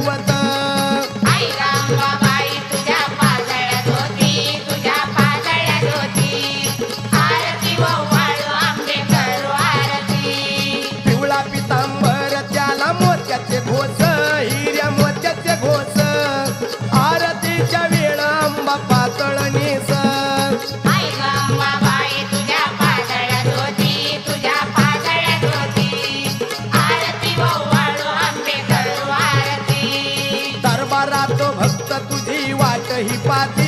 दैवत आई रामबाई तुझ्या पाजळ्यात होती, तुझ्या पाजळ्यात होती. आरती वाळू आंबे करू आरती. पिवळा पितांबर त्याला मोत्याचे घोस, हिऱ्या मोत्याचे घोस, आरतीच्या वेळ आंबा पातळ नेस. आई रामबाई तुझ्या पाजळ्यात होती, तुझ्या पाजळ्यात होती. आरती वाळू आंबे करू आरती. दरबारात भक्त तुझी वाट ही पाहते,